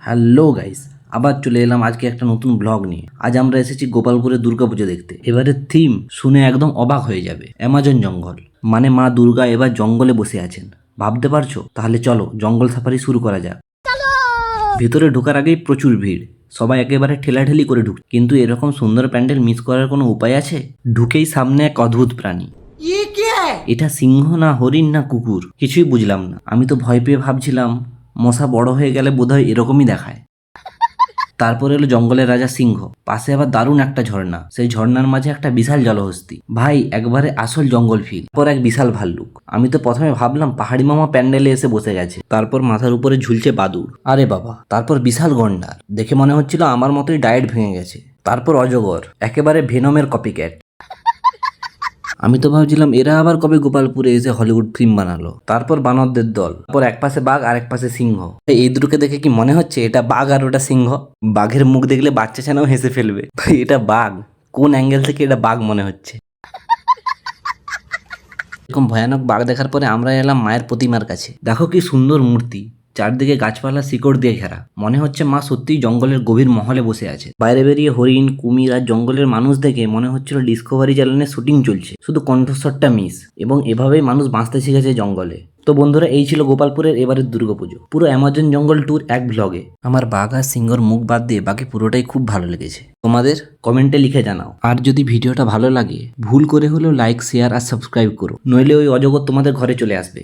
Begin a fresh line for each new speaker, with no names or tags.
Hello guys, আবার চলে এলাম আজকে একটা নতুন ব্লগ নিয়ে। আজ আমরা এসেছি গোপালপুরে দুর্গাপুজো দেখতে। এবারে থিম শুনে একদম অবাক হয়ে যাবে। অ্যামাজন জঙ্গল, মানে মা দুর্গা এবার জঙ্গলে বসে আছেন। ভাবতে পারছো? তাহলে চলো জঙ্গল সাফারি শুরু করা যাক। ভেতরে ঢোকার আগেই প্রচুর ভিড়, সবাই একেবারে ঠেলাঠেলি করে ঢুক। কিন্তু এরকম সুন্দর প্যান্ডেল মিস করার কোনো উপায় আছে? ঢুকেই সামনে এক অদ্ভুত প্রাণী। এটা সিংহ না হরিণ না কুকুর, কিছুই বুঝলাম না। আমি তো ভয় পেয়ে ভাবছিলাম মশা বড় হয়ে গেলে বোধহয় এরকমই দেখায়। তারপর এলো জঙ্গলের রাজা সিংহ, পাশে আবার দারুণ একটা ঝর্ণা, সেই ঝর্ণার মাঝে একটা বিশাল জলহস্তি। ভাই একবারে আসল জঙ্গল ফিল। পর এক বিশাল ভাল্লুক। আমি তো প্রথমে ভাবলাম পাহাড়ি মামা প্যান্ডেলে এসে বসে গেছে। তারপর মাথার উপরে ঝুলছে বাদুর, আরে বাবা। তারপর বিশাল গন্ডার, দেখে মনে হচ্ছিল আমার মতোই ডায়েট ভেঙে গেছে। তারপর অজগর, একেবারে ভেনমের কপিক্যাট। আমি তো ভাবছিলাম এরা আবার কবে গোপালপুরে এসে হলিউড ফিল্ম বানালো। তারপর বানরদের দল, তারপর এক পাশে বাঘ আর এক পাশে সিংহ। এই দুটোকে দেখে কি মনে হচ্ছে এটা বাঘ আর ওটা সিংহ? বাঘের মুখ দেখলে বাচ্চা ছানাও হেসে ফেলবে। এটা বাঘ, কোন অ্যাঙ্গেল থেকে এটা বাঘ মনে হচ্ছে? এরকম ভয়ানক বাঘ দেখার পরে আমরা এলাম মায়ের প্রতিমার কাছে। দেখো কি সুন্দর মূর্তি, চারদিকে গাছপালা শিকড় দিয়ে ঘেরা। মনে হচ্ছে মা সত্যিই জঙ্গলের গভীর মহলে বসে আছে। বাইরে বেরিয়ে হরিণ, কুমির আর জঙ্গলের মানুষ দেখে মনে হচ্ছিল ডিসকভারি চ্যানেলের শুটিং চলছে, শুধু কণ্ঠস্বরটা মিস। এবং এভাবেই মানুষ বাঁচতে শিখেছে জঙ্গলে। তো বন্ধুরা, এই ছিল গোপালপুরের এবারের দুর্গাপুজো, পুরো অ্যামাজন জঙ্গল ট্যুর এক ব্লগে। আমার বাঘ আর সিংহর মুখ বাদ দিয়ে বাকি পুরোটাই খুব ভালো লেগেছে। তোমাদের কমেন্টে লিখে জানাও। আর যদি ভিডিওটা ভালো লাগে ভুল করে হলেও লাইক, শেয়ার আর সাবস্ক্রাইব করো, নইলে ওই অজগর তোমাদের ঘরে চলে আসবে।